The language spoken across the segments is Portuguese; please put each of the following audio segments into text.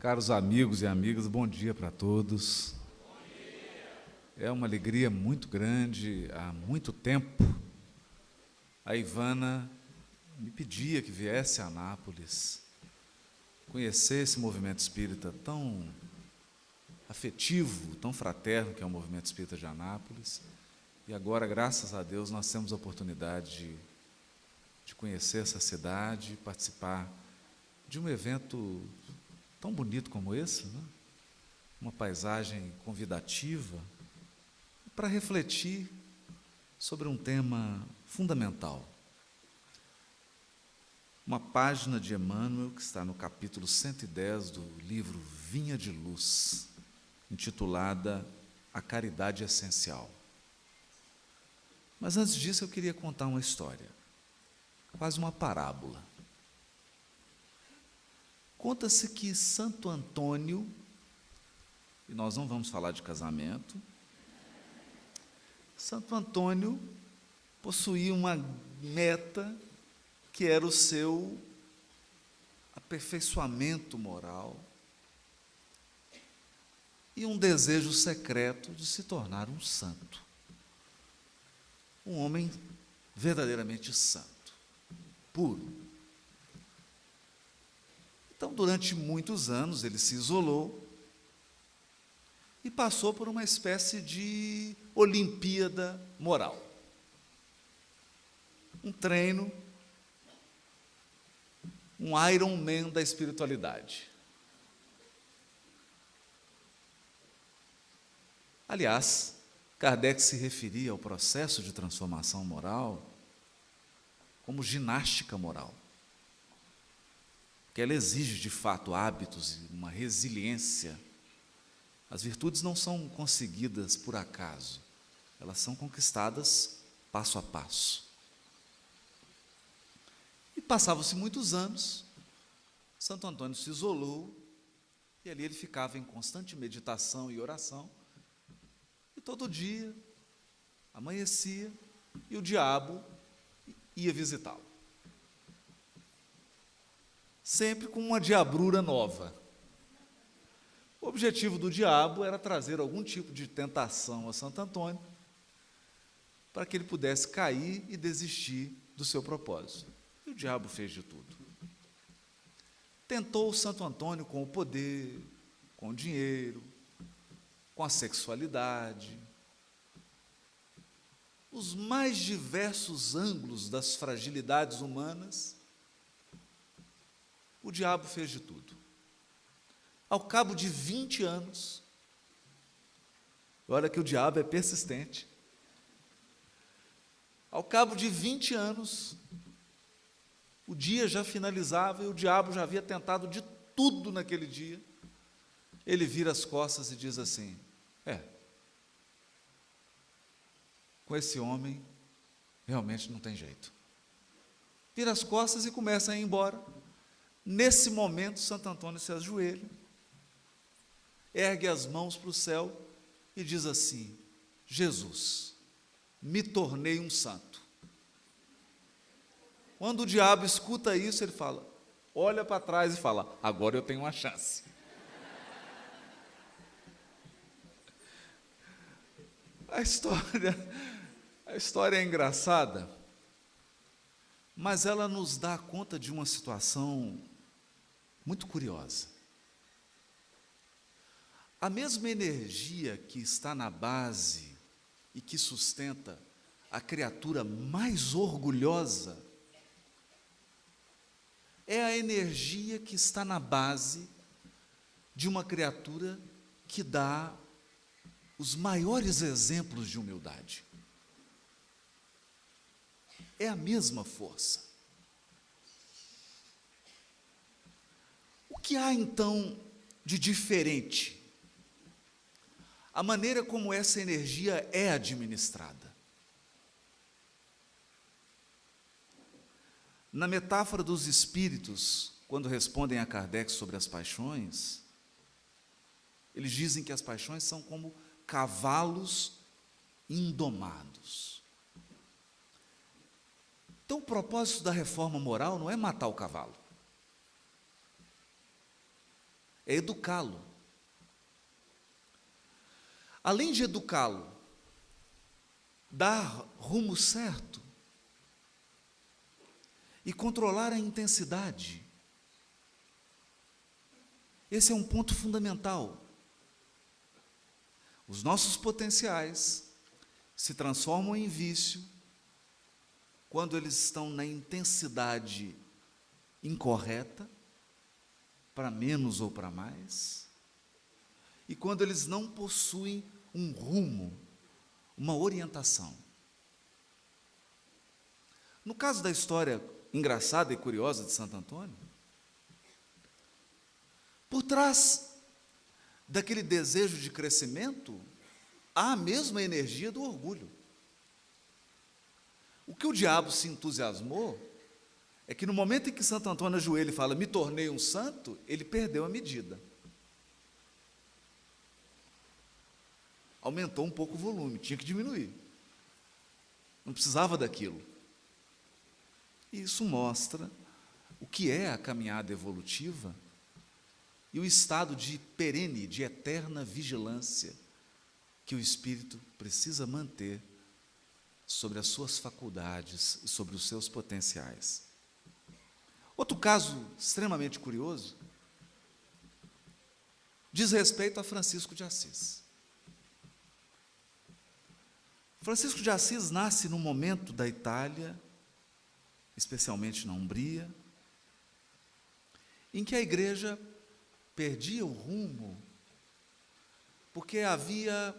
Caros amigos e amigas, bom dia para todos. É uma alegria muito grande. Há muito tempo, a Ivana me pedia que viesse a Anápolis, conhecer esse movimento espírita tão afetivo, tão fraterno que é o movimento espírita de Anápolis. E agora, graças a Deus, nós temos a oportunidade de conhecer essa cidade, participar de um evento tão bonito como esse, né? Uma paisagem convidativa para refletir sobre um tema fundamental. Uma página de Emmanuel que está no capítulo 110 do livro Vinha de Luz, intitulada A Caridade Essencial. Mas antes disso eu queria contar uma história, quase uma parábola. Conta-se que Santo Antônio, e nós não vamos falar de casamento, Santo Antônio possuía uma meta que era o seu aperfeiçoamento moral e um desejo secreto de se tornar um santo, um homem verdadeiramente santo, puro. Então, durante muitos anos, ele se isolou e passou por uma espécie de Olimpíada moral. Um treino, um Iron Man da espiritualidade. Aliás, Kardec se referia ao processo de transformação moral como ginástica moral, que ela exige, de fato, hábitos e uma resiliência. As virtudes não são conseguidas por acaso, elas são conquistadas passo a passo. E passavam-se muitos anos, Santo Antônio se isolou, e ali ele ficava em constante meditação e oração, e todo dia amanhecia, e o diabo ia visitá-lo. Sempre com uma diabrura nova. O objetivo do diabo era trazer algum tipo de tentação a Santo Antônio, para que ele pudesse cair e desistir do seu propósito. E o diabo fez de tudo. Tentou Santo Antônio com o poder, com o dinheiro, com a sexualidade, os mais diversos ângulos das fragilidades humanas. O diabo fez de tudo. Ao cabo de 20 anos, olha que o diabo é persistente, ao cabo de 20 anos, o dia já finalizava e o diabo já havia tentado de tudo naquele dia. Ele vira as costas e diz assim: com esse homem realmente não tem jeito. Vira as costas e começa a ir embora. Nesse momento, Santo Antônio se ajoelha, ergue as mãos para o céu e diz assim: Jesus, me tornei um santo. Quando o diabo escuta isso, ele fala, olha para trás e fala: agora eu tenho uma chance. A história é engraçada, mas ela nos dá conta de uma situação muito curiosa. A mesma energia que está na base e que sustenta a criatura mais orgulhosa é a energia que está na base de uma criatura que dá os maiores exemplos de humildade. É a mesma força. O que há, então, de diferente? A maneira como essa energia é administrada. Na metáfora dos espíritos, quando respondem a Kardec sobre as paixões, eles dizem que as paixões são como cavalos indomados. Então, o propósito da reforma moral não é matar o cavalo, é educá-lo. Além de educá-lo, dar rumo certo e controlar a intensidade. Esse é um ponto fundamental. Os nossos potenciais se transformam em vício quando eles estão na intensidade incorreta, para menos ou para mais, e quando eles não possuem um rumo, uma orientação. No caso da história engraçada e curiosa de Santo Antônio, por trás daquele desejo de crescimento, há a mesma energia do orgulho. O que o diabo se entusiasmou é que no momento em que Santo Antônio ajoelha e fala, me tornei um santo, ele perdeu a medida. Aumentou um pouco o volume, tinha que diminuir. Não precisava daquilo. E isso mostra o que é a caminhada evolutiva e o estado de perene, de eterna vigilância que o espírito precisa manter sobre as suas faculdades e sobre os seus potenciais. Outro caso extremamente curioso diz respeito a Francisco de Assis. Francisco de Assis nasce num momento da Itália, especialmente na Umbria, em que a igreja perdia o rumo, porque havia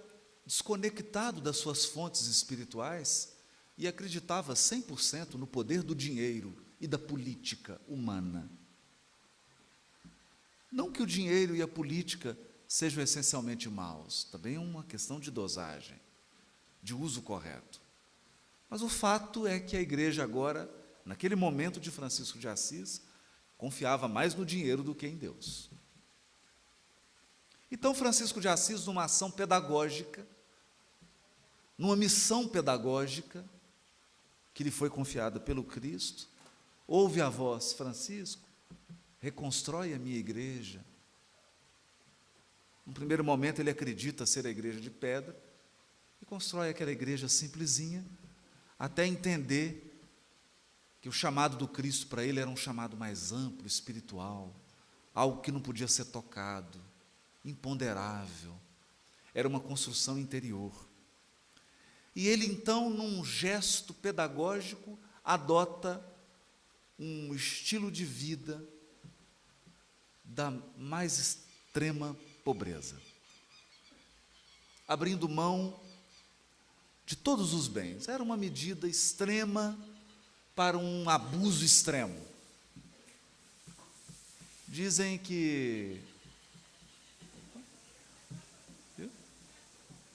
desconectado das suas fontes espirituais e acreditava 100% no poder do dinheiro e da política humana. Não que o dinheiro e a política sejam essencialmente maus, também é uma questão de dosagem, de uso correto. Mas o fato é que a igreja agora, naquele momento de Francisco de Assis, confiava mais no dinheiro do que em Deus. Então, Francisco de Assis, numa ação pedagógica, numa missão pedagógica que lhe foi confiada pelo Cristo, ouve a voz, Francisco, reconstrói a minha igreja. No primeiro momento ele acredita ser a igreja de pedra e constrói aquela igreja simplesinha, até entender que o chamado do Cristo para ele era um chamado mais amplo, espiritual, algo que não podia ser tocado, imponderável, era uma construção interior. E ele então, num gesto pedagógico, adota um estilo de vida da mais extrema pobreza, abrindo mão de todos os bens. Era uma medida extrema para um abuso extremo. Dizem que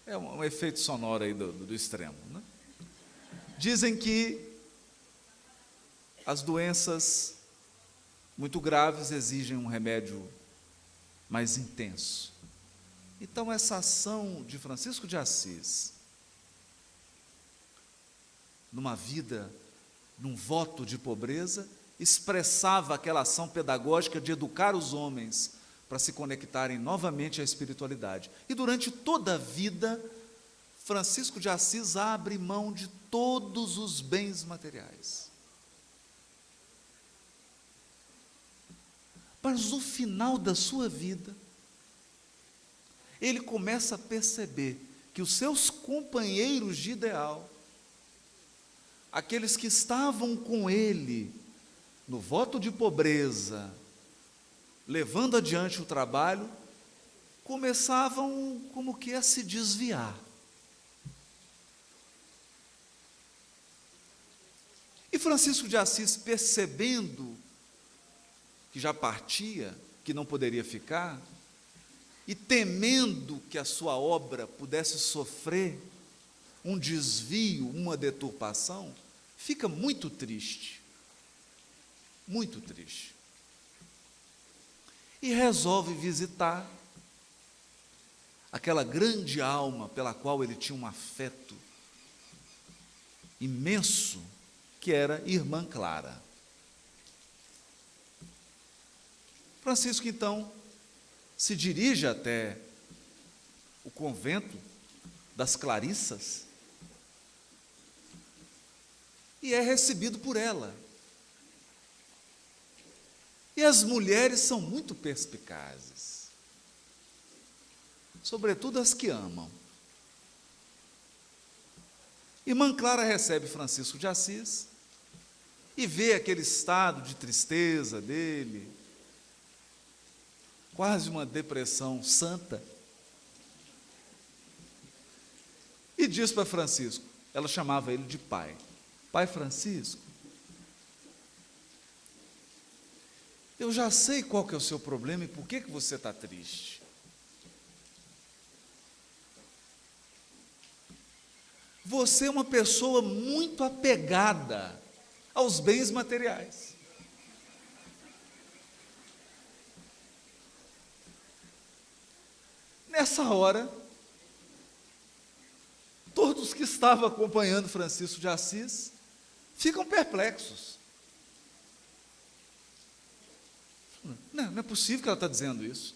é um efeito sonoro aí do extremo, né? Dizem que as doenças muito graves exigem um remédio mais intenso. Então, essa ação de Francisco de Assis, numa vida, num voto de pobreza, expressava aquela ação pedagógica de educar os homens para se conectarem novamente à espiritualidade. E durante toda a vida, Francisco de Assis abre mão de todos os bens materiais. Mas no final da sua vida, ele começa a perceber que os seus companheiros de ideal, aqueles que estavam com ele no voto de pobreza, levando adiante o trabalho, começavam como que a se desviar. E Francisco de Assis, percebendo que já partia, que não poderia ficar, e temendo que a sua obra pudesse sofrer um desvio, uma deturpação, fica muito triste, e resolve visitar aquela grande alma pela qual ele tinha um afeto imenso, que era Irmã Clara. Francisco, então, se dirige até o convento das Clarissas e é recebido por ela. E as mulheres são muito perspicazes, sobretudo as que amam. Irmã Clara recebe Francisco de Assis e vê aquele estado de tristeza dele, quase uma depressão santa, e diz para Francisco, ela chamava ele de pai, Pai Francisco, eu já sei qual que é o seu problema e por que você está triste. Você é uma pessoa muito apegada aos bens materiais. Nessa hora, todos que estavam acompanhando Francisco de Assis ficam perplexos. Não é possível que ela está dizendo isso.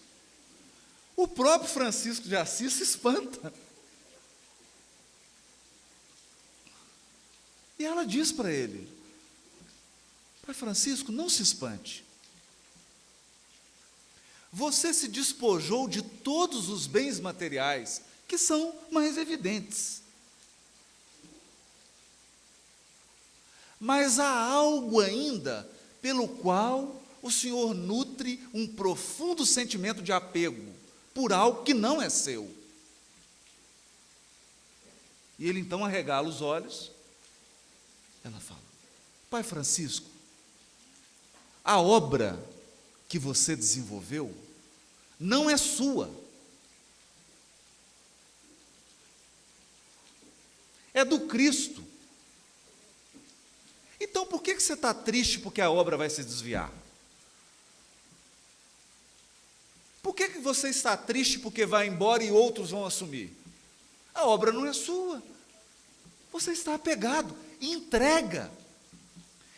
O próprio Francisco de Assis se espanta. E ela diz para ele, Pai Francisco, não se espante. Você se despojou de todos os bens materiais, que são mais evidentes. Mas há algo ainda pelo qual o Senhor nutre um profundo sentimento de apego por algo que não é seu. E ele então arregala os olhos. Ela fala, Pai Francisco, a obra que você desenvolveu não é sua. É do Cristo. Então por que você está triste porque a obra vai se desviar? Por que você está triste porque vai embora e outros vão assumir? A obra não é sua. Você está apegado. Entrega.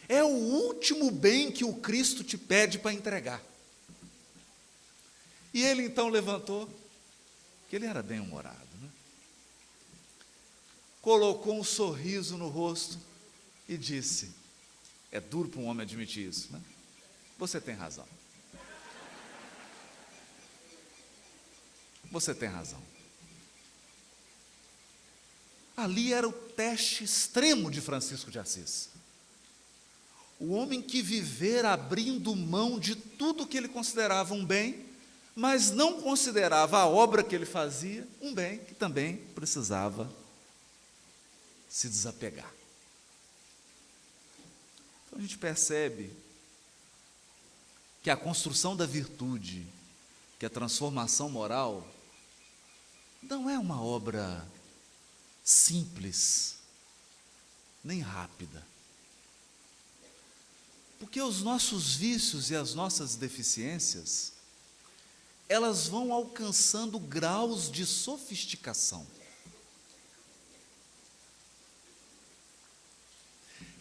É o último bem que o Cristo te pede para entregar. E ele então levantou, que ele era bem-humorado, né? Colocou um sorriso no rosto e disse, é duro para um homem admitir isso, né? Você tem razão. Você tem razão. Ali era o teste extremo de Francisco de Assis. O homem que vivera abrindo mão de tudo que ele considerava um bem, mas não considerava a obra que ele fazia um bem que também precisava se desapegar. Então a gente percebe que a construção da virtude, que a transformação moral, não é uma obra simples, nem rápida. Porque os nossos vícios e as nossas deficiências, elas vão alcançando graus de sofisticação.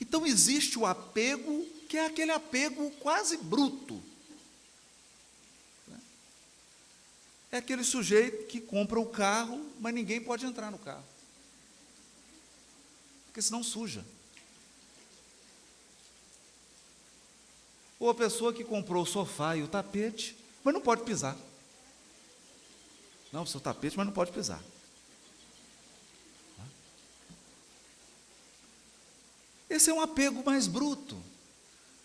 Então existe o apego, que é aquele apego quase bruto. É aquele sujeito que compra o carro, mas ninguém pode entrar no carro, porque senão suja. Ou a pessoa que comprou o sofá e o tapete, mas não pode pisar. Não, o seu tapete, mas não pode pisar. Esse é um apego mais bruto.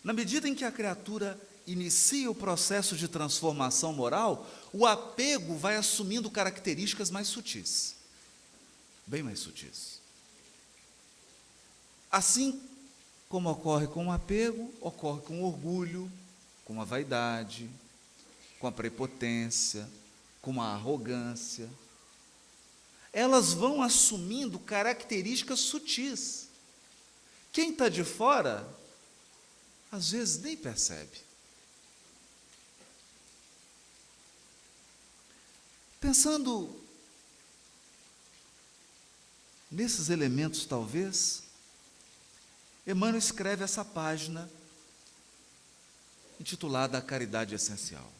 Na medida em que a criatura inicia o processo de transformação moral, o apego vai assumindo características mais sutis, bem mais sutis. Assim como ocorre com o apego, ocorre com o orgulho, com a vaidade, com a prepotência, com a arrogância. Elas vão assumindo características sutis. Quem está de fora, às vezes nem percebe. Pensando nesses elementos, talvez, Emmanuel escreve essa página intitulada A Caridade Essencial.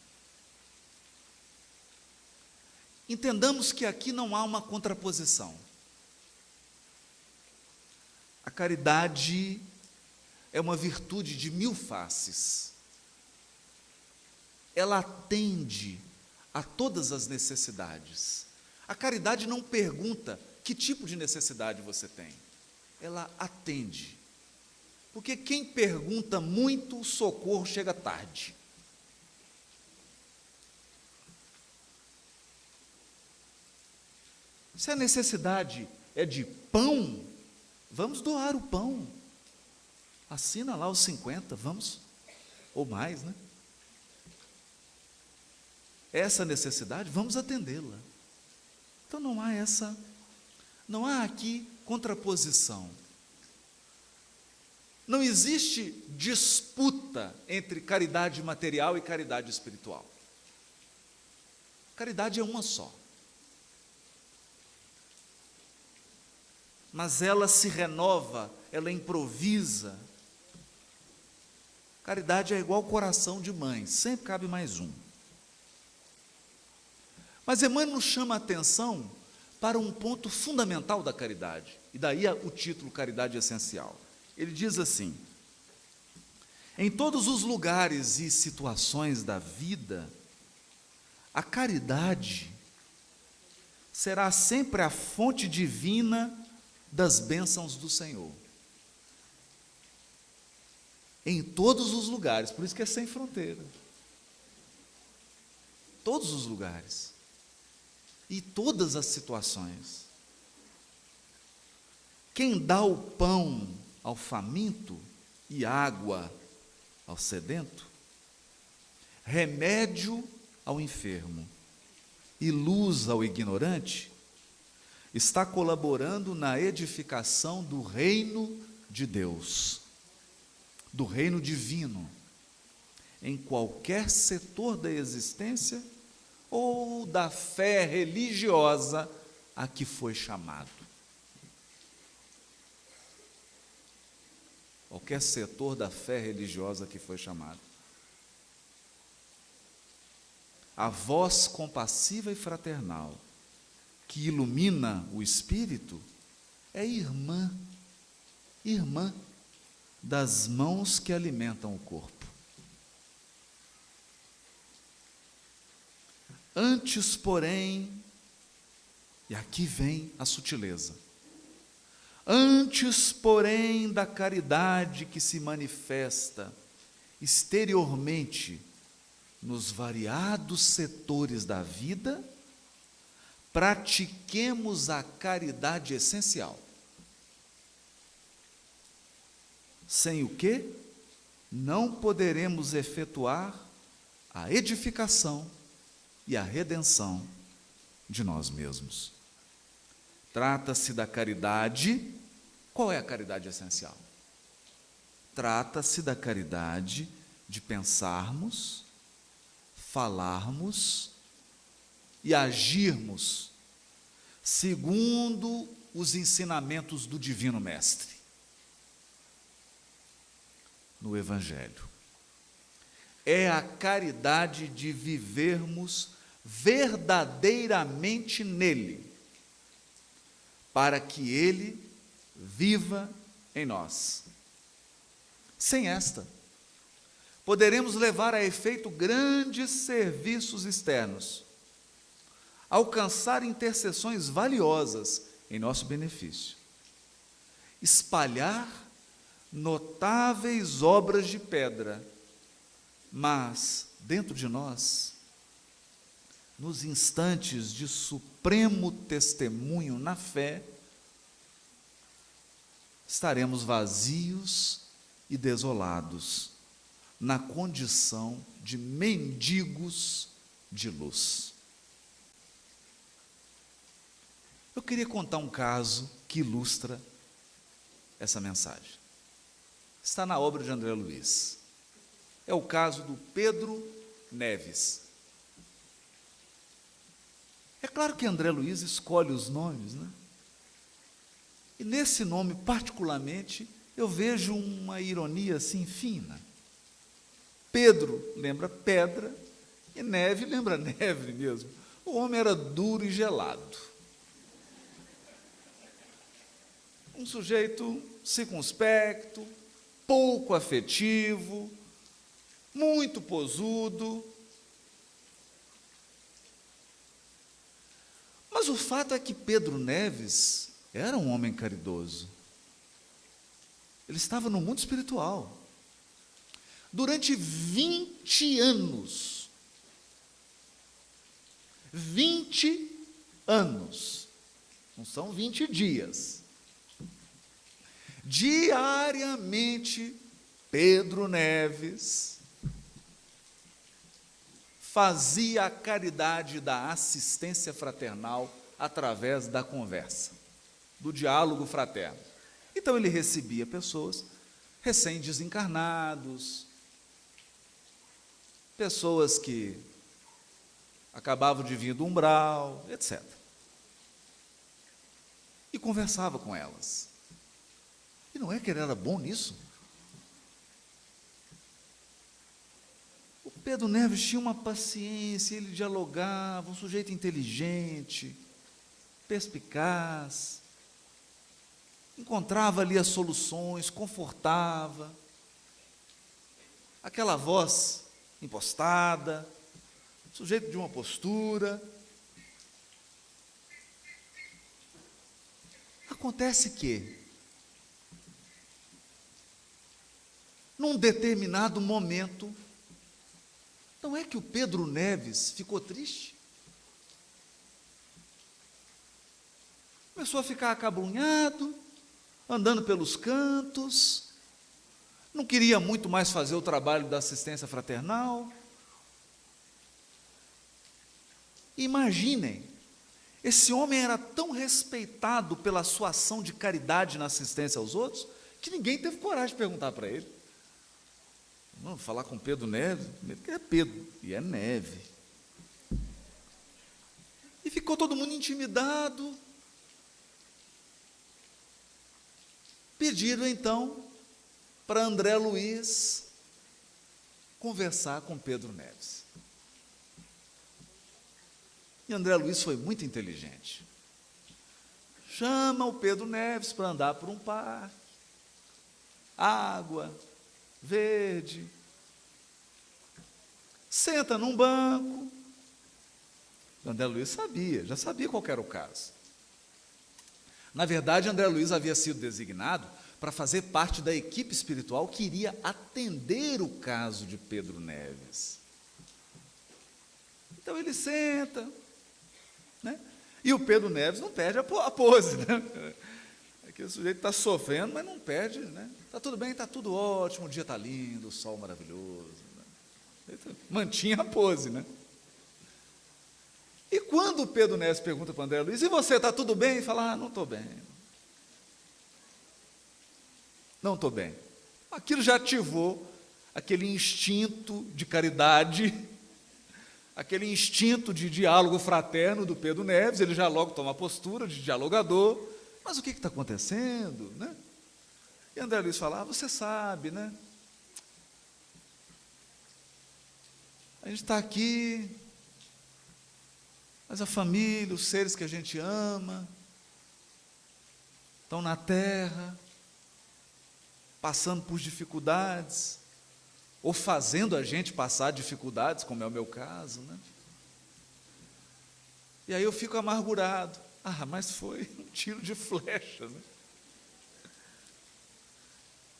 Entendamos que aqui não há uma contraposição. A caridade é uma virtude de 1000 faces. Ela atende a todas as necessidades. A caridade não pergunta que tipo de necessidade você tem. Ela atende. Porque quem pergunta muito, o socorro chega tarde. Se a necessidade é de pão, vamos doar o pão. Assina lá os 50, vamos, ou mais, né? Essa necessidade, vamos atendê-la. Então não há aqui contraposição. Não existe disputa entre caridade material e caridade espiritual. Caridade é uma só. Mas ela se renova, ela improvisa. Caridade é igual coração de mãe, sempre cabe mais um. Mas Emmanuel nos chama a atenção para um ponto fundamental da caridade, e daí o título Caridade Essencial. Ele diz assim: em todos os lugares e situações da vida, a caridade será sempre a fonte divina das bênçãos do Senhor. Em todos os lugares, por isso que é sem fronteira. Todos os lugares. E todas as situações. Quem dá o pão ao faminto e água ao sedento, remédio ao enfermo e luz ao ignorante, está colaborando na edificação do reino de Deus, do reino divino, em qualquer setor da existência ou da fé religiosa a que foi chamado. Qualquer setor da fé religiosa a que foi chamado. A voz compassiva e fraternal que ilumina o espírito é irmã das mãos que alimentam o corpo. Antes, porém, e aqui vem a sutileza, antes, porém, da caridade que se manifesta exteriormente nos variados setores da vida, pratiquemos a caridade essencial. Sem o que não poderemos efetuar a edificação e a redenção de nós mesmos. Trata-se da caridade. Qual é a caridade essencial? Trata-se da caridade de pensarmos, falarmos e agirmos segundo os ensinamentos do Divino Mestre no Evangelho. É a caridade de vivermos verdadeiramente nele, para que ele viva em nós. Sem esta, poderemos levar a efeito grandes serviços externos, alcançar intercessões valiosas em nosso benefício, espalhar notáveis obras de pedra, mas dentro de nós, nos instantes de supremo testemunho na fé, estaremos vazios e desolados, na condição de mendigos de luz. Eu queria contar um caso que ilustra essa mensagem. Está na obra de André Luiz. É o caso do Pedro Neves. É claro que André Luiz escolhe os nomes, né? E nesse nome, particularmente, eu vejo uma ironia assim fina. Pedro lembra pedra e neve lembra neve mesmo. O homem era duro e gelado. Um sujeito circunspecto, pouco afetivo, muito posudo. Mas o fato é que Pedro Neves era um homem caridoso. Ele estava no mundo espiritual. Durante 20 anos. 20 anos. Não são 20 dias. Diariamente, Pedro Neves fazia a caridade da assistência fraternal através da conversa, do diálogo fraterno. Então ele recebia pessoas recém-desencarnados, pessoas que acabavam de vir do umbral, etc. E conversava com elas. E não é que ele era bom nisso? O Pedro Neves tinha uma paciência, ele dialogava, um sujeito inteligente, perspicaz, encontrava ali as soluções, confortava. Aquela voz impostada, sujeito de uma postura. Acontece que, num determinado momento, não é que o Pedro Neves ficou triste? Começou a ficar acabrunhado, andando pelos cantos, não queria muito mais fazer o trabalho da assistência fraternal. Imaginem, esse homem era tão respeitado pela sua ação de caridade na assistência aos outros, que ninguém teve coragem de perguntar para ele. Vamos falar com Pedro Neves, que é Pedro, e é Neve. E ficou todo mundo intimidado. Pediram então para André Luiz conversar com Pedro Neves. E André Luiz foi muito inteligente. Chama o Pedro Neves para andar por um parque, água, verde, senta num banco. André Luiz já sabia qual era o caso. Na verdade, André Luiz havia sido designado para fazer parte da equipe espiritual que iria atender o caso de Pedro Neves. Então ele senta, né? E o Pedro Neves não perde a pose, né? Aquele sujeito está sofrendo, mas não perde, né? Está tudo bem, está tudo ótimo, o dia está lindo, o sol maravilhoso, né? Ele mantinha a pose, né? E quando o Pedro Neves pergunta para o André Luiz, e você, está tudo bem? Ele fala, não estou bem. Não estou bem. Aquilo já ativou aquele instinto de caridade, aquele instinto de diálogo fraterno do Pedro Neves. Ele já logo toma a postura de dialogador. Mas o que está acontecendo, né? E André Luiz fala, você sabe, né? A gente está aqui, mas a família, os seres que a gente ama, estão na terra, passando por dificuldades, ou fazendo a gente passar dificuldades, como é o meu caso, né? E aí eu fico amargurado. Mas foi um tiro de flecha, né?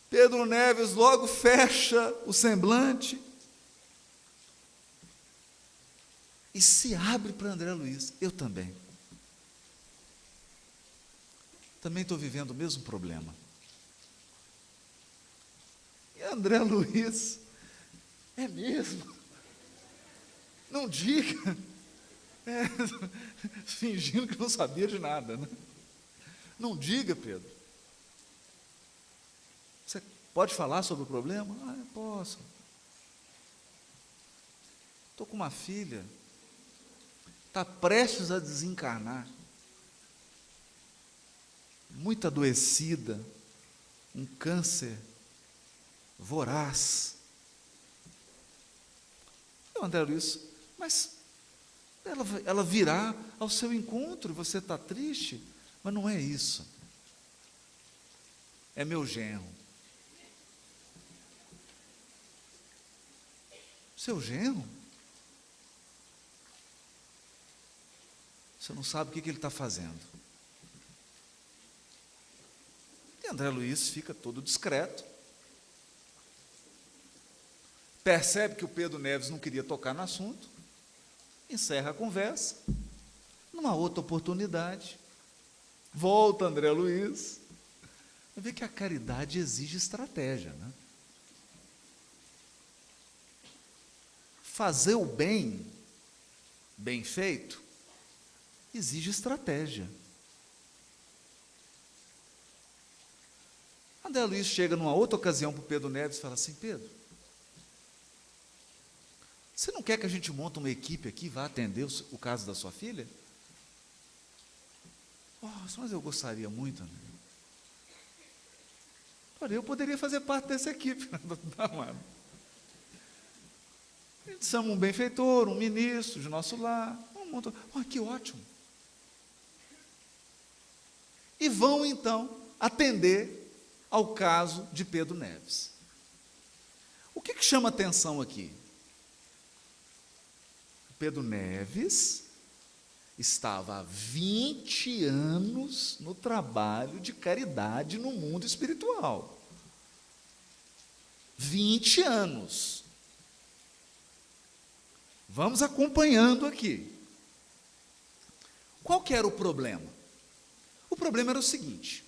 Pedro Neves logo fecha o semblante e se abre para André Luiz. Eu também. Também estou vivendo o mesmo problema. E André Luiz, é mesmo? Não diga. Fingindo que não sabia de nada, né? Não diga, Pedro. Você pode falar sobre o problema? Eu posso. Estou com uma filha, está prestes a desencarnar, muito adoecida, um câncer voraz. Eu, André Luiz, mas ela virá ao seu encontro e você está triste, mas não é isso. É meu genro. Seu genro? Você não sabe o que ele está fazendo. E André Luiz fica todo discreto. Percebe que o Pedro Neves não queria tocar no assunto. Encerra a conversa. Numa outra oportunidade, volta André Luiz. Vê que a caridade exige estratégia, né? Fazer o bem, bem feito, exige estratégia. André Luiz chega numa outra ocasião para o Pedro Neves e fala assim: Pedro, você não quer que a gente monte uma equipe aqui e vá atender o caso da sua filha? Nossa, mas eu gostaria muito, André. Olha, eu poderia fazer parte dessa equipe. Não, a gente chama um benfeitor, um ministro de nosso lar. Que ótimo. E vão, então, atender ao caso de Pedro Neves. O que chama atenção aqui? Pedro Neves estava há 20 anos no trabalho de caridade no mundo espiritual. 20 anos. Vamos acompanhando aqui. Qual que era o problema? O problema era o seguinte: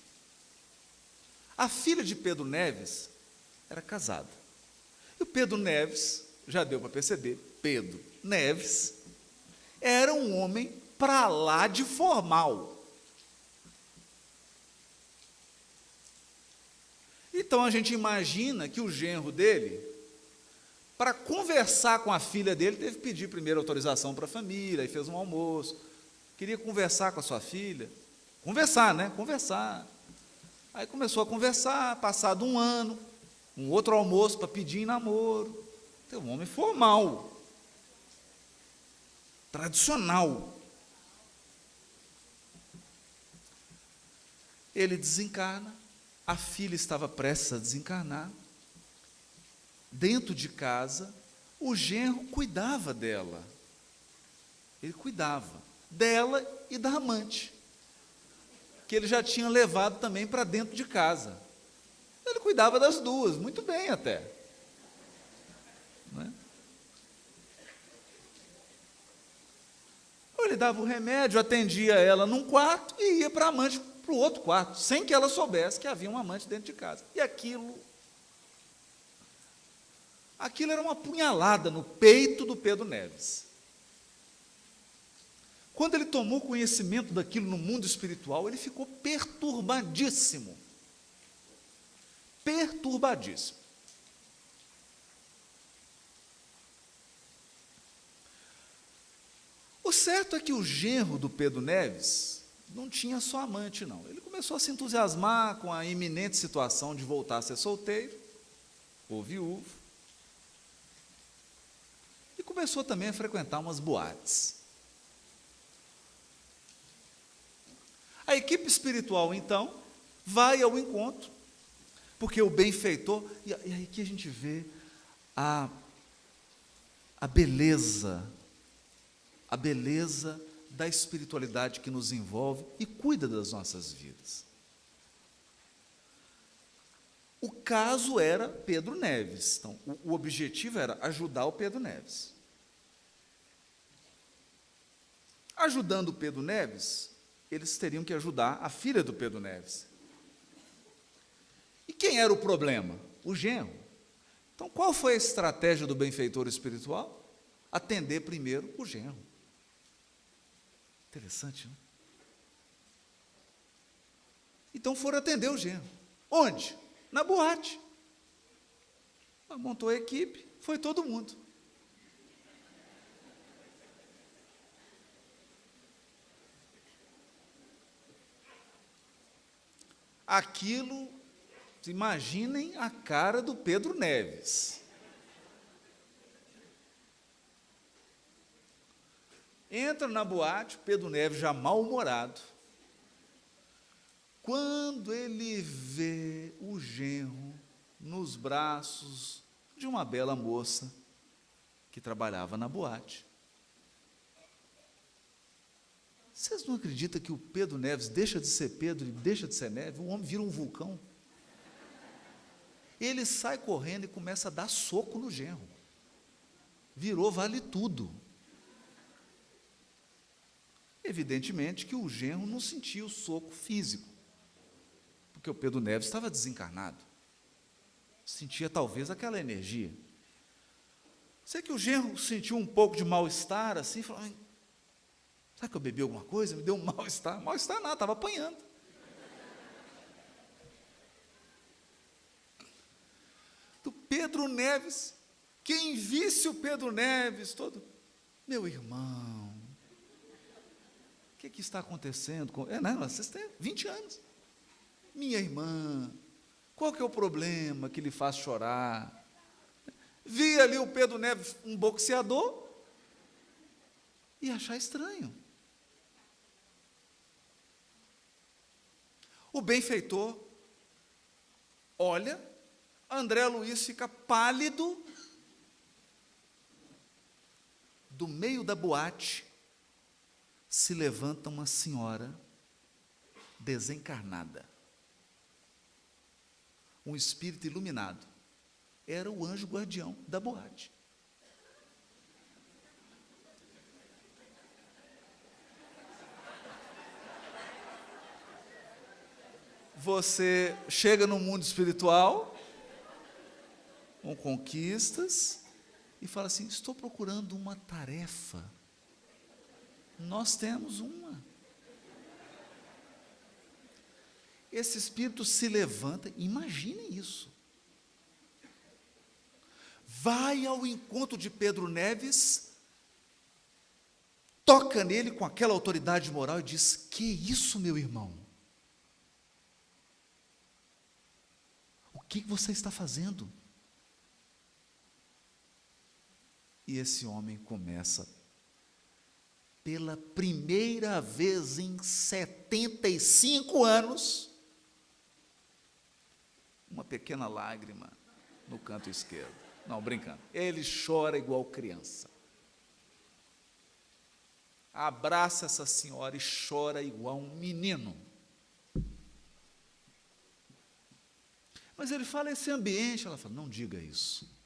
a filha de Pedro Neves era casada. E o Pedro Neves, já deu para perceber, Pedro Neves era um homem para lá de formal. Então a gente imagina que o genro dele, para conversar com a filha dele, teve que pedir primeiro autorização para a família, aí fez um almoço, queria conversar com a sua filha, conversar, né? Conversar. Aí começou a conversar, passado um ano, um outro almoço para pedir em namoro. Tem um homem formal, tradicional. Ele desencarna, a filha estava prestes a desencarnar. Dentro de casa, o genro cuidava dela. Ele cuidava dela e da amante, que ele já tinha levado também para dentro de casa. Ele cuidava das duas, muito bem até. Não é? Ele dava o remédio, atendia ela num quarto e ia para a amante para o outro quarto, sem que ela soubesse que havia um amante dentro de casa. E aquilo era uma punhalada no peito do Pedro Neves. Quando ele tomou conhecimento daquilo no mundo espiritual, ele ficou perturbadíssimo. Perturbadíssimo. O certo é que o genro do Pedro Neves não tinha só amante, não. Ele começou a se entusiasmar com a iminente situação de voltar a ser solteiro, ou viúvo, e começou também a frequentar umas boates. A equipe espiritual, então, vai ao encontro, porque o benfeitor, e aí que a gente vê a beleza da espiritualidade que nos envolve e cuida das nossas vidas. O caso era Pedro Neves, então o objetivo era ajudar o Pedro Neves. Ajudando o Pedro Neves, eles teriam que ajudar a filha do Pedro Neves. E quem era o problema? O genro. Então, qual foi a estratégia do benfeitor espiritual? Atender primeiro o genro. Interessante, não? Então foram atender o genro. Onde? Na boate. Montou a equipe, foi todo mundo. Aquilo, imaginem a cara do Pedro Neves. Entra na boate, Pedro Neves já mal-humorado. Quando ele vê o genro nos braços de uma bela moça que trabalhava na boate. Vocês não acreditam que o Pedro Neves deixa de ser Pedro e deixa de ser Neves? O homem vira um vulcão. Ele sai correndo e começa a dar soco no genro. Virou vale tudo. Evidentemente que o genro não sentia o soco físico, porque o Pedro Neves estava desencarnado. Sentia talvez aquela energia. Sei que o genro sentiu um pouco de mal-estar, assim, falou: será que eu bebi alguma coisa? Me deu um mal-estar. Mal-estar nada, estava apanhando. Do Pedro Neves, quem visse o Pedro Neves todo, meu irmão, o que está acontecendo? Vocês têm 20 anos. Minha irmã, qual que é o problema que lhe faz chorar? Vi ali o Pedro Neves, um boxeador, e achar estranho. O benfeitor olha, André Luiz fica pálido. Do meio da boate se levanta uma senhora desencarnada. Um espírito iluminado. Era o anjo guardião da boate. Você chega no mundo espiritual, com conquistas, e fala assim: estou procurando uma tarefa. Nós temos uma. Esse espírito se levanta, imaginem isso. Vai ao encontro de Pedro Neves, toca nele com aquela autoridade moral e diz: que isso, meu irmão? O que você está fazendo? E esse homem começa, pela primeira vez em 75 anos, uma pequena lágrima no canto esquerdo. Não, brincando. Ele chora igual criança. Abraça essa senhora e chora igual um menino. Mas ele fala esse ambiente, ela fala: não diga isso.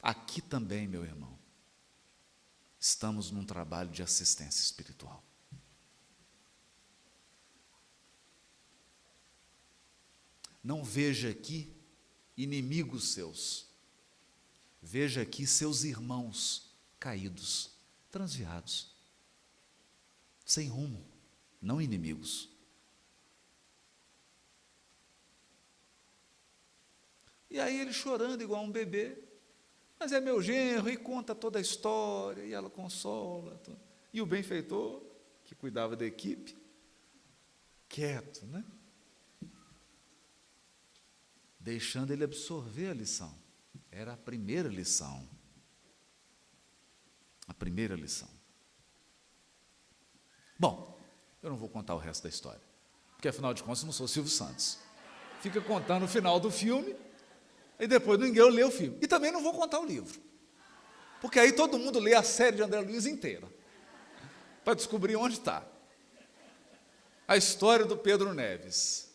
Aqui também, meu irmão, estamos num trabalho de assistência espiritual. Não veja aqui inimigos seus, veja aqui seus irmãos caídos, transviados, sem rumo, não inimigos. E aí ele chorando igual um bebê: mas é meu genro, e conta toda a história, e ela consola. E o benfeitor, que cuidava da equipe, quieto, né? Deixando ele absorver a lição. Era a primeira lição. A primeira lição. Bom, eu não vou contar o resto da história, porque afinal de contas eu não sou Silvio Santos. Fica contando o final do filme, e depois ninguém lê o filme. E também não vou contar o livro, porque aí todo mundo lê a série de André Luiz inteira, para descobrir onde está a história do Pedro Neves.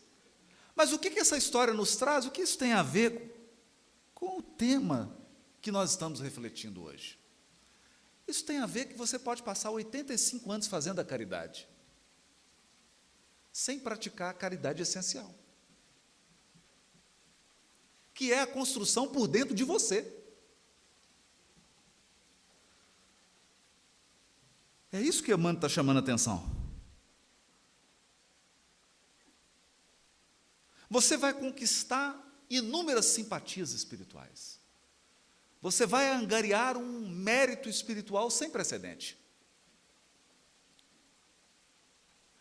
Mas o que essa história nos traz? O que isso tem a ver com o tema que nós estamos refletindo hoje? Isso tem a ver que você pode passar 85 anos fazendo a caridade, sem praticar a caridade essencial, que é a construção por dentro de você. É isso que Emmanuel está chamando a atenção. Você vai conquistar inúmeras simpatias espirituais. Você vai angariar um mérito espiritual sem precedente.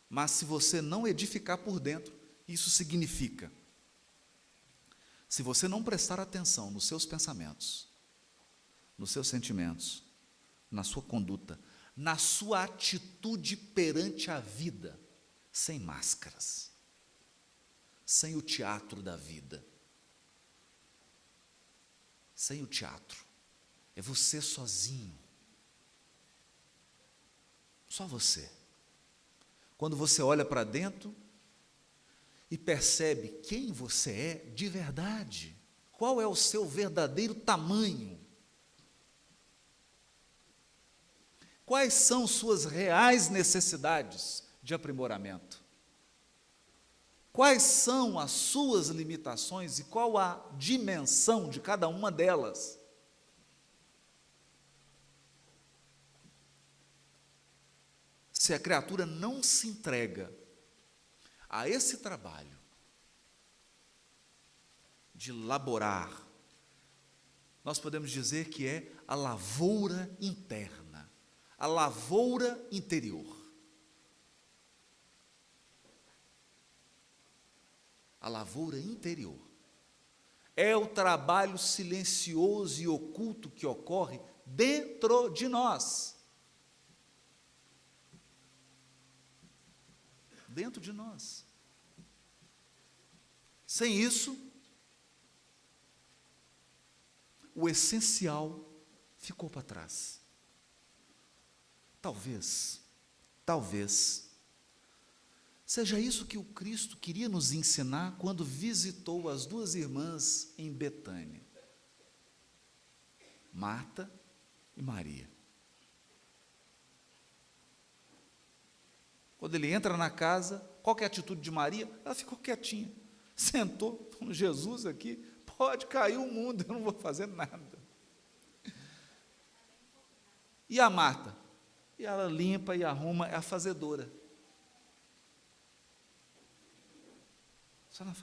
Mas se você não edificar por dentro, isso significa, se você não prestar atenção nos seus pensamentos, nos seus sentimentos, na sua conduta, na sua atitude perante a vida, sem máscaras, sem o teatro da vida. Sem o teatro. É você sozinho. Só você. Quando você olha para dentro e percebe quem você é de verdade, qual é o seu verdadeiro tamanho, quais são suas reais necessidades de aprimoramento, quais são as suas limitações e qual a dimensão de cada uma delas. Se a criatura não se entrega a esse trabalho de laborar, nós podemos dizer que é a lavoura interna, a lavoura interior. A lavoura interior é o trabalho silencioso e oculto que ocorre dentro de nós. Dentro de nós. Sem isso, o essencial ficou para trás. Talvez seja isso que o Cristo queria nos ensinar quando visitou as duas irmãs em Betânia, Marta e Maria. Quando ele entra na casa, qual que é a atitude de Maria? Ela ficou quietinha, sentou com Jesus aqui, pode cair o mundo, eu não vou fazer nada. E a Marta? E ela limpa e arruma, é a fazedora.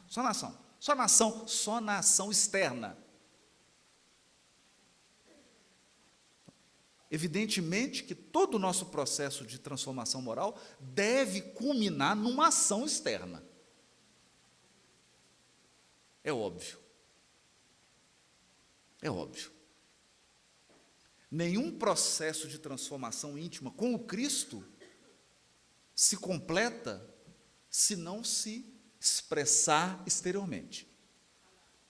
Só na ação externa. Evidentemente que todo o nosso processo de transformação moral deve culminar numa ação externa. É óbvio. É óbvio. Nenhum processo de transformação íntima com o Cristo se completa se não se expressar exteriormente.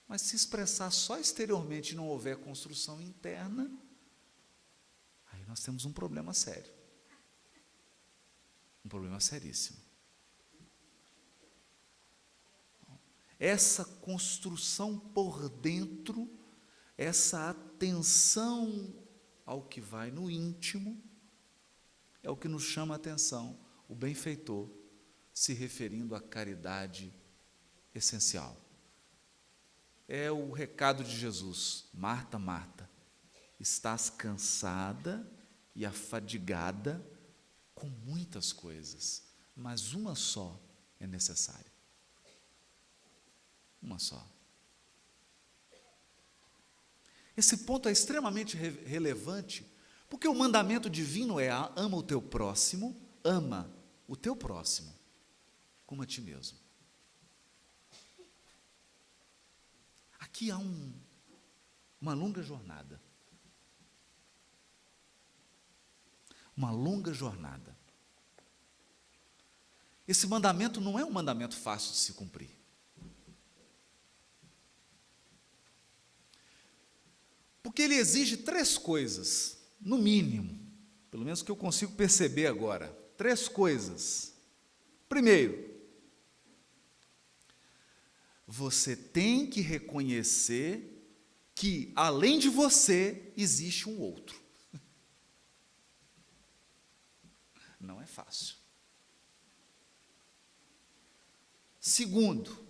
Mas se expressar só exteriormente e não houver construção interna, aí nós temos um problema sério. Um problema seríssimo. Essa construção por dentro, essa atenção ao que vai no íntimo, é o que nos chama a atenção, o benfeitor, se referindo à caridade essencial. É o recado de Jesus: Marta, Marta, estás cansada e afadigada com muitas coisas, mas uma só é necessária. Uma só. Esse ponto é extremamente relevante, porque o mandamento divino é: ama o teu próximo, ama o teu próximo como a ti mesmo. Aqui há uma longa jornada. Uma longa jornada. Esse mandamento não é um mandamento fácil de se cumprir. Porque ele exige 3 coisas, no mínimo, pelo menos que eu consigo perceber agora. 3 coisas. Primeiro, você tem que reconhecer que, além de você, existe um outro. Não é fácil. Segundo,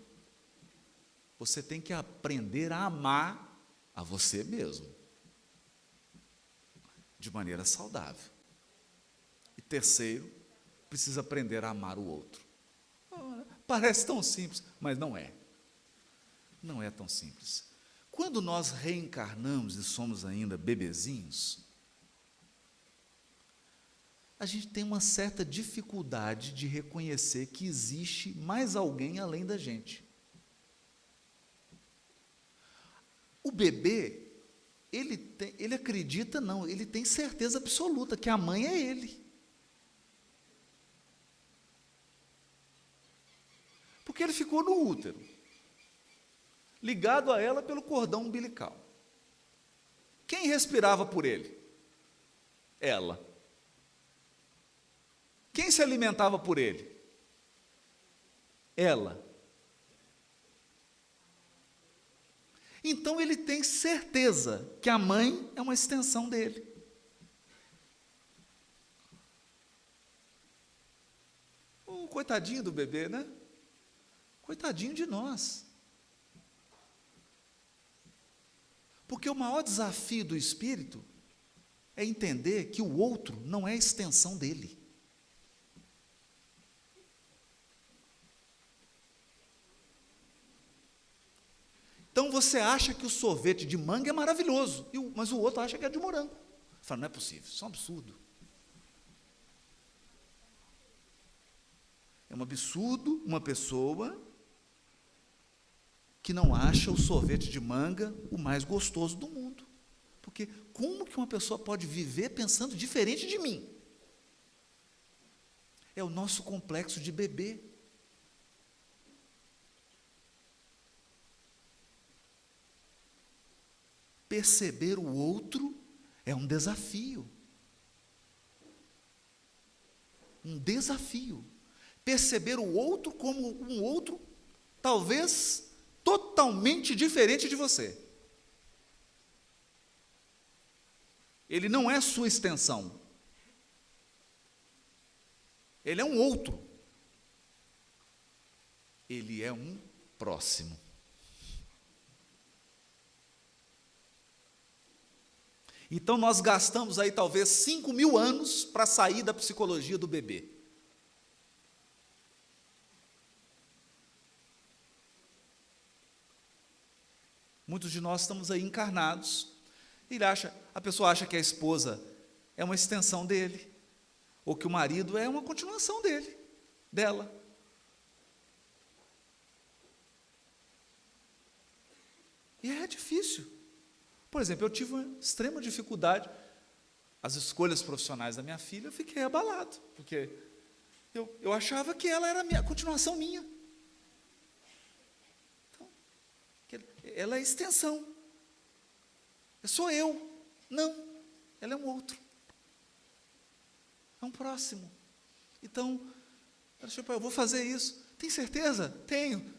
você tem que aprender a amar a você mesmo, de maneira saudável. E terceiro, precisa aprender a amar o outro. Parece tão simples, mas não é. Não é tão simples. Quando nós reencarnamos e somos ainda bebezinhos, a gente tem uma certa dificuldade de reconhecer que existe mais alguém além da gente. O bebê, ele acredita, não, ele tem certeza absoluta que a mãe é ele. Porque ele ficou no útero, ligado a ela pelo cordão umbilical. Quem respirava por ele? Ela. Quem se alimentava por ele? Ela. Então ele tem certeza que a mãe é uma extensão dele. Coitadinho do bebê, né? Coitadinho de nós. Porque o maior desafio do espírito é entender que o outro não é a extensão dele. Então você acha que o sorvete de manga é maravilhoso, mas o outro acha que é de morango. Fala, não é possível, isso é um absurdo. É um absurdo uma pessoa que não acha o sorvete de manga o mais gostoso do mundo. Porque como que uma pessoa pode viver pensando diferente de mim? É o nosso complexo de bebê. Perceber o outro é um desafio. Um desafio. Perceber o outro como um outro, talvez totalmente diferente de você. Ele não é sua extensão. Ele é um outro. Ele é um próximo. Então nós gastamos aí talvez 5.000 anos para sair da psicologia do bebê. Muitos de nós estamos aí encarnados. A pessoa acha que a esposa é uma extensão dele, ou que o marido é uma continuação dela. E é difícil. Por exemplo, eu tive uma extrema dificuldade, as escolhas profissionais da minha filha, eu fiquei abalado, porque eu achava que ela era a continuação minha. Então, ela é extensão. Sou eu. Não, ela é um outro. É um próximo. Então, eu vou fazer isso. Tem certeza? Tenho.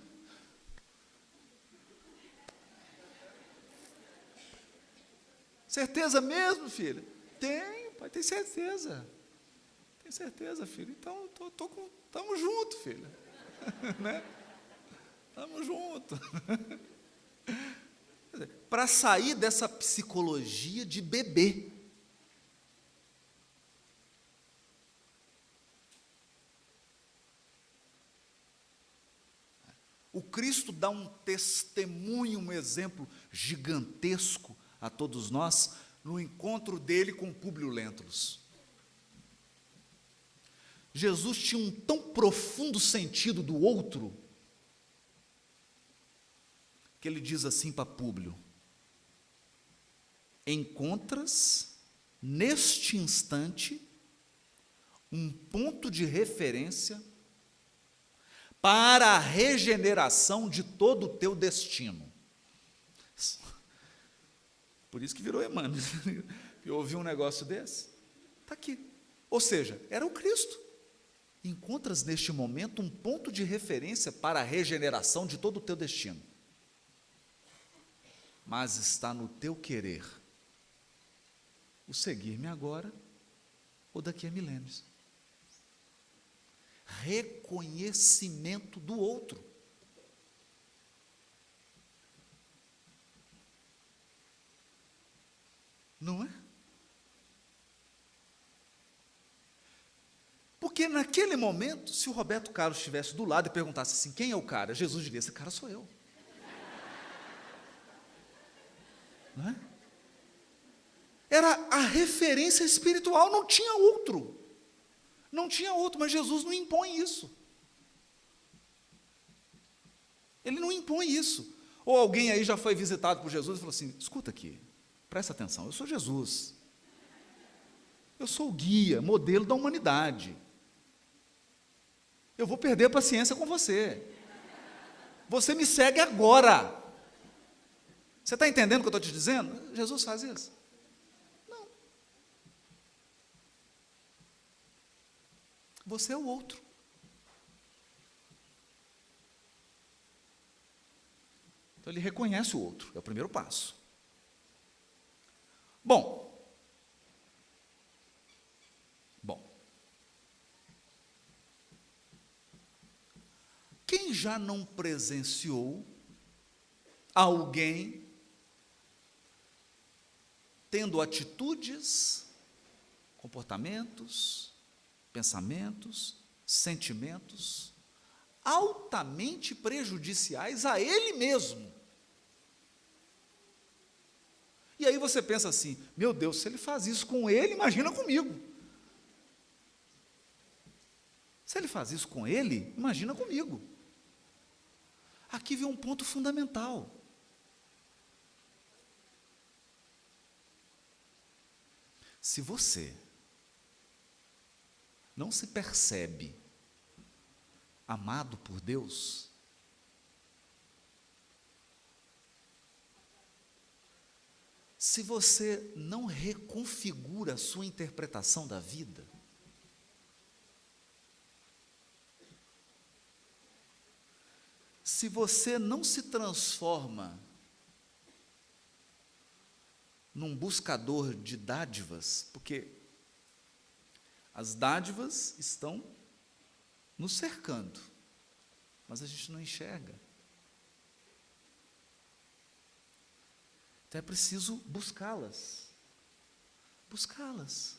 Certeza mesmo, filha? Tenho, pai, tem certeza. Tem certeza, filho. Então, estamos juntos, filha. Né? Estamos juntos. Para sair dessa psicologia de bebê. O Cristo dá um testemunho, um exemplo gigantesco a todos nós, no encontro dele com Públio Lentulus. Jesus tinha um tão profundo sentido do outro, que ele diz assim para Públio: encontras, neste instante, um ponto de referência para a regeneração de todo o teu destino. Por isso que virou Emmanuel. Eu ouvi um negócio desse. Está aqui. Ou seja, era o Cristo. Encontras neste momento um ponto de referência para a regeneração de todo o teu destino. Mas está no teu querer o seguir-me agora ou daqui a milênios. Reconhecimento do outro. Não é? Porque naquele momento, se o Roberto Carlos estivesse do lado e perguntasse assim, quem é o cara? Jesus diria, esse cara sou eu. Não é? Era a referência espiritual, não tinha outro. Não tinha outro, mas Jesus não impõe isso. Ele não impõe isso. Ou alguém aí já foi visitado por Jesus e falou assim, escuta aqui, Presta atenção, eu sou Jesus. Eu sou o guia, modelo da humanidade. Eu vou perder a paciência com você. Você me segue agora. Você está entendendo o que eu estou te dizendo? Jesus faz isso? Não. Você é o outro. Então ele reconhece o outro, é o primeiro passo. Bom. Quem já não presenciou alguém tendo atitudes, comportamentos, pensamentos, sentimentos altamente prejudiciais a ele mesmo? E aí você pensa assim: meu Deus, se ele faz isso com ele, imagina comigo. Se ele faz isso com ele, imagina comigo. Aqui vem um ponto fundamental. Se você não se percebe amado por Deus, se você não reconfigura a sua interpretação da vida, se você não se transforma num buscador de dádivas, porque as dádivas estão nos cercando, mas a gente não enxerga. Então é preciso buscá-las. Buscá-las.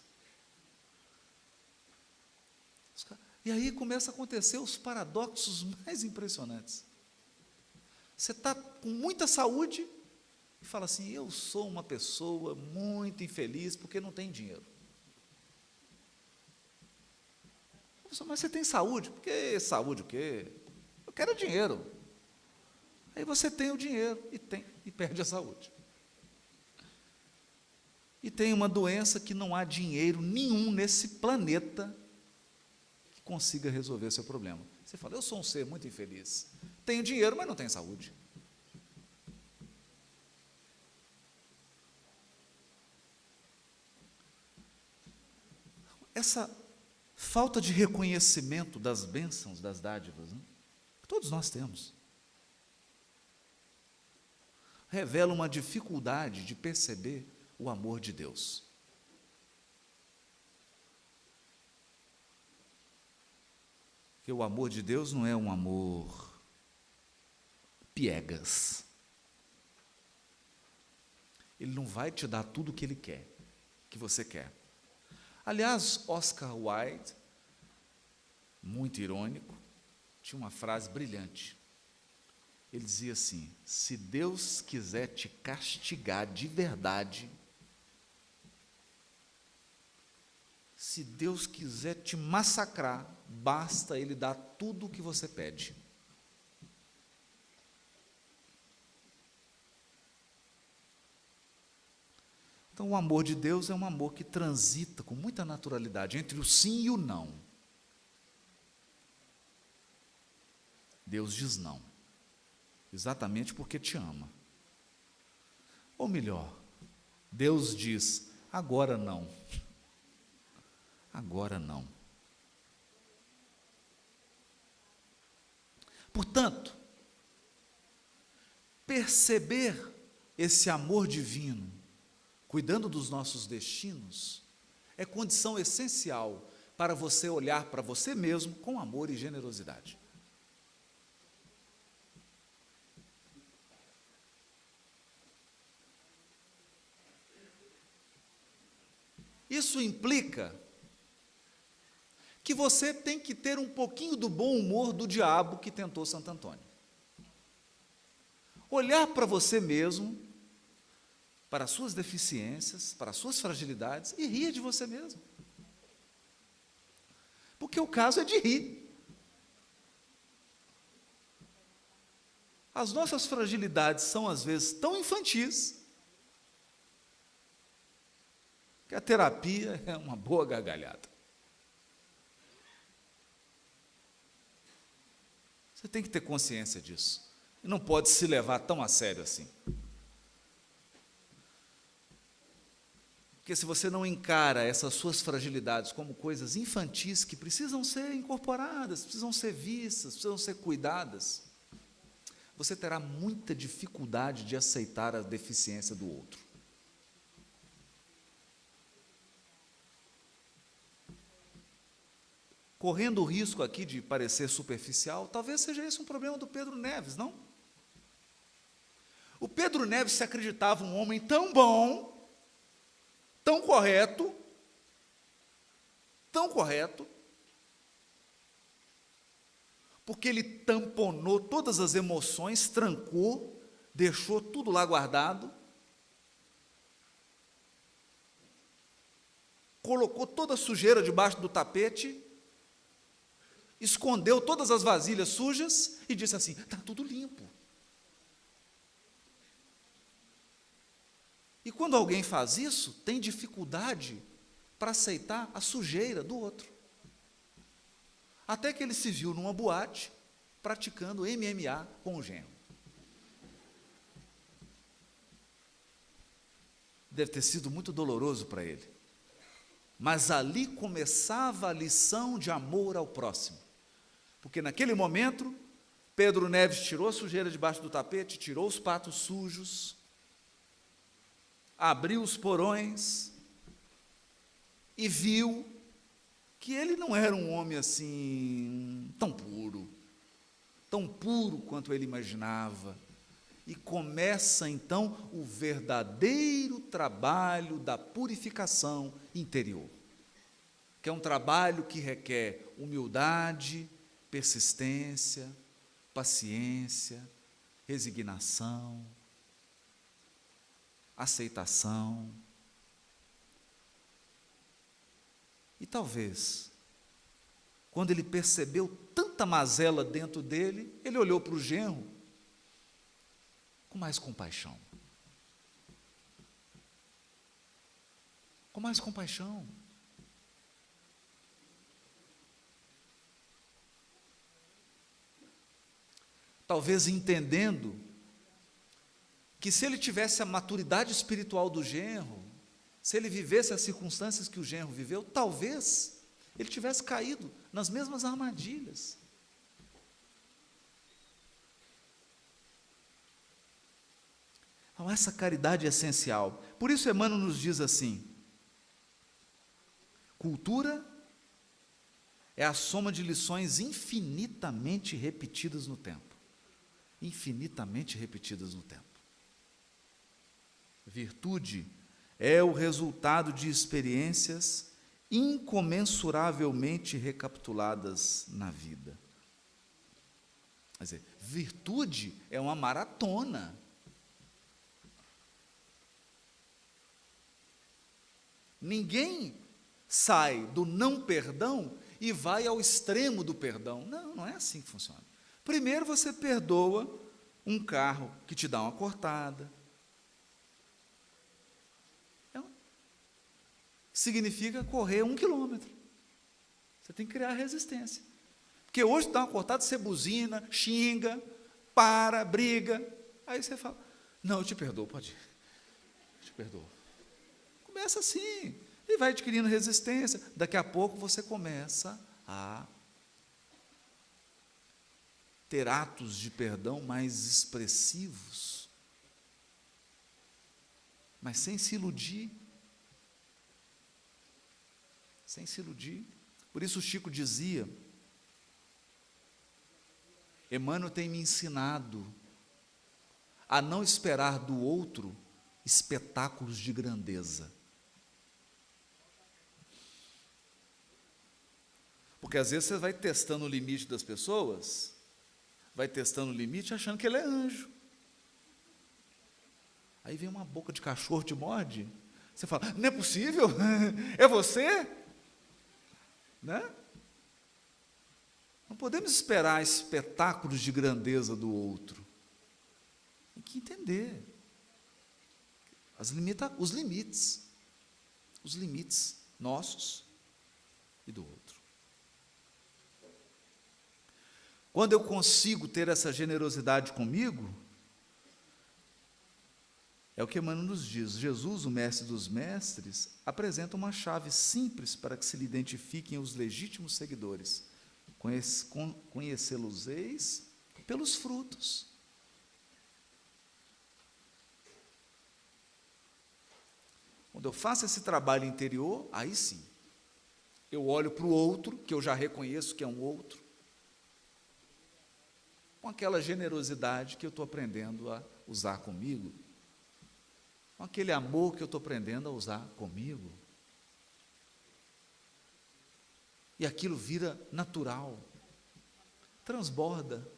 E aí começa a acontecer os paradoxos mais impressionantes. Você está com muita saúde e fala assim: eu sou uma pessoa muito infeliz porque não tem dinheiro. Mas você tem saúde? Porque saúde o quê? Eu quero dinheiro. Aí você tem o dinheiro e perde a saúde. E tem uma doença que não há dinheiro nenhum nesse planeta que consiga resolver seu problema. Você fala: eu sou um ser muito infeliz. Tenho dinheiro, mas não tenho saúde. Essa falta de reconhecimento das bênçãos, das dádivas, né, que todos nós temos, revela uma dificuldade de perceber o amor de Deus. Porque o amor de Deus não é um amor piegas. Ele não vai te dar tudo o que Ele quer, que você quer. Aliás, Oscar Wilde, muito irônico, tinha uma frase brilhante. Ele dizia assim: se Deus quiser te castigar de verdade, se Deus quiser te massacrar, basta Ele dar tudo o que você pede. Então, o amor de Deus é um amor que transita com muita naturalidade entre o sim e o não. Deus diz não, exatamente porque te ama. Ou melhor, Deus diz: agora não. Agora não. Portanto, perceber esse amor divino, cuidando dos nossos destinos, é condição essencial para você olhar para você mesmo com amor e generosidade. Isso implica que você tem que ter um pouquinho do bom humor do diabo que tentou Santo Antônio. Olhar para você mesmo, para as suas deficiências, para as suas fragilidades, e rir de você mesmo. Porque o caso é de rir. As nossas fragilidades são, às vezes, tão infantis, que a terapia é uma boa gargalhada. Você tem que ter consciência disso. E não pode se levar tão a sério assim. Porque se você não encara essas suas fragilidades como coisas infantis que precisam ser incorporadas, precisam ser vistas, precisam ser cuidadas, você terá muita dificuldade de aceitar a deficiência do outro. Correndo o risco aqui de parecer superficial, talvez seja esse um problema do Pedro Neves, não? O Pedro Neves se acreditava um homem tão bom, tão correto, porque ele tamponou todas as emoções, trancou, deixou tudo lá guardado, colocou toda a sujeira debaixo do tapete, escondeu todas as vasilhas sujas e disse assim: está tudo limpo. E quando alguém faz isso, tem dificuldade para aceitar a sujeira do outro. Até que ele se viu numa boate, praticando MMA com o genro. Deve ter sido muito doloroso para ele. Mas ali começava a lição de amor ao próximo. Porque naquele momento, Pedro Neves tirou a sujeira debaixo do tapete, tirou os pratos sujos, abriu os porões e viu que ele não era um homem assim tão puro quanto ele imaginava. E começa então o verdadeiro trabalho da purificação interior, que é um trabalho que requer humildade, persistência, paciência, resignação, aceitação. E talvez, quando ele percebeu tanta mazela dentro dele, ele olhou para o genro com mais compaixão. Com mais compaixão. Talvez entendendo que se ele tivesse a maturidade espiritual do genro, se ele vivesse as circunstâncias que o genro viveu, talvez ele tivesse caído nas mesmas armadilhas. Então, essa caridade é essencial. Por isso, Emmanuel nos diz assim: cultura é a soma de lições infinitamente repetidas no tempo. Infinitamente repetidas no tempo. Virtude é o resultado de experiências incomensuravelmente recapituladas na vida. Quer dizer, virtude é uma maratona. Ninguém sai do não perdão e vai ao extremo do perdão. Não, não é assim que funciona. Primeiro você perdoa um carro que te dá uma cortada. Significa correr 1 quilômetro. Você tem que criar resistência. Porque hoje dá uma cortada, você buzina, xinga, para, briga. Aí você fala: não, eu te perdoo, pode ir. Eu te perdoo. Começa assim, e vai adquirindo resistência. Daqui a pouco você começa a ter atos de perdão mais expressivos, mas sem se iludir. Sem se iludir. Por isso o Chico dizia: Emmanuel tem me ensinado a não esperar do outro espetáculos de grandeza. Porque às vezes você vai testando o limite das pessoas, vai testando o limite achando que ele é anjo. Aí vem uma boca de cachorro, te morde, você fala: não é possível? É você? Né? Não podemos esperar espetáculos de grandeza do outro. Tem que entender os limites os limites nossos e do outro. Quando eu consigo ter essa generosidade comigo, é o que Emmanuel nos diz. Jesus, o mestre dos mestres, apresenta uma chave simples para que se lhe identifiquem os legítimos seguidores. Conhecê-los-eis pelos frutos. Quando eu faço esse trabalho interior, aí sim, eu olho para o outro, que eu já reconheço que é um outro, com aquela generosidade que eu estou aprendendo a usar comigo, com aquele amor que eu estou aprendendo a usar comigo. E aquilo vira natural, transborda,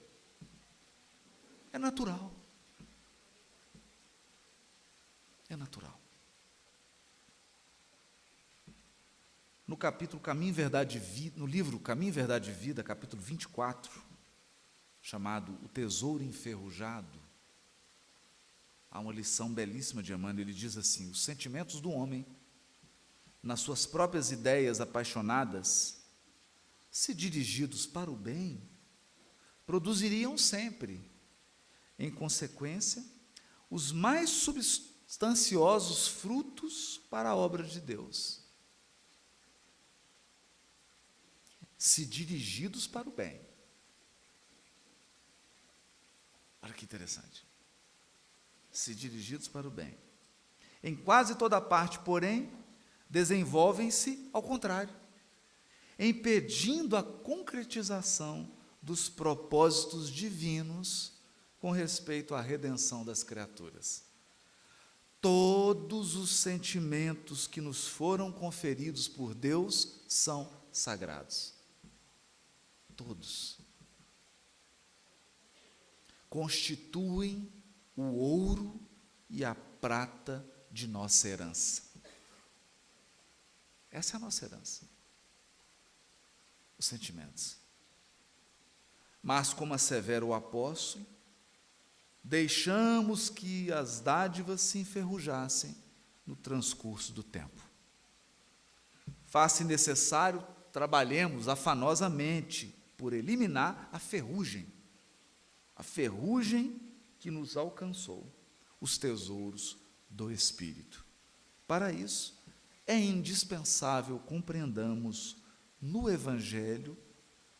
é natural. É natural. No capítulo Caminho, Verdade e Vida, no livro Caminho, Verdade e Vida, capítulo 24, chamado O Tesouro Enferrujado, há uma lição belíssima de Emmanuel. Ele diz assim: os sentimentos do homem, nas suas próprias ideias apaixonadas, se dirigidos para o bem, produziriam sempre, em consequência, os mais substanciosos frutos para a obra de Deus. Se dirigidos para o bem. Olha que interessante. Se dirigidos para o bem. Em quase toda parte, porém, desenvolvem-se ao contrário, impedindo a concretização dos propósitos divinos com respeito à redenção das criaturas. Todos os sentimentos que nos foram conferidos por Deus são sagrados. Todos. Constituem o ouro e a prata de nossa herança. Essa é a nossa herança. Os sentimentos. Mas, como assevera o apóstolo, deixamos que as dádivas se enferrujassem no transcurso do tempo. Faz-se necessário trabalhemos afanosamente por eliminar a ferrugem que nos alcançou, os tesouros do Espírito. Para isso, é indispensável compreendamos no Evangelho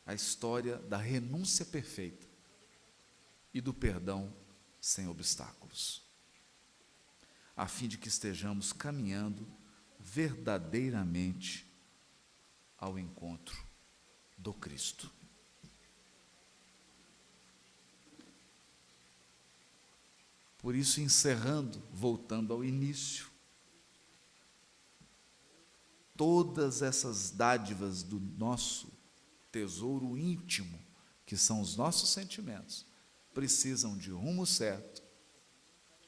a história da renúncia perfeita e do perdão sem obstáculos, a fim de que estejamos caminhando verdadeiramente ao encontro do Cristo. Por isso, encerrando, voltando ao início, todas essas dádivas do nosso tesouro íntimo, que são os nossos sentimentos, precisam de rumo certo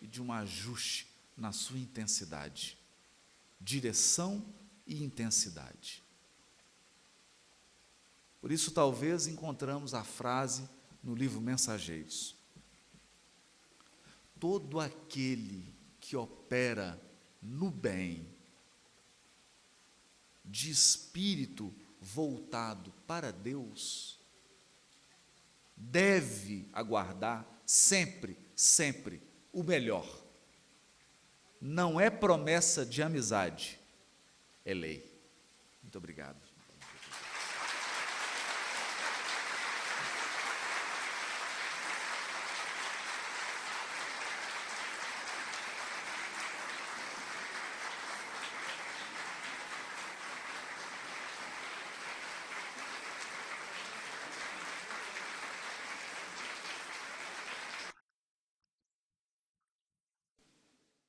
e de um ajuste na sua intensidade, direção e intensidade. Por isso, talvez encontramos a frase no livro Mensageiros: todo aquele que opera no bem, de espírito voltado para Deus, deve aguardar sempre, sempre o melhor. Não é promessa de amizade, é lei. Muito obrigado.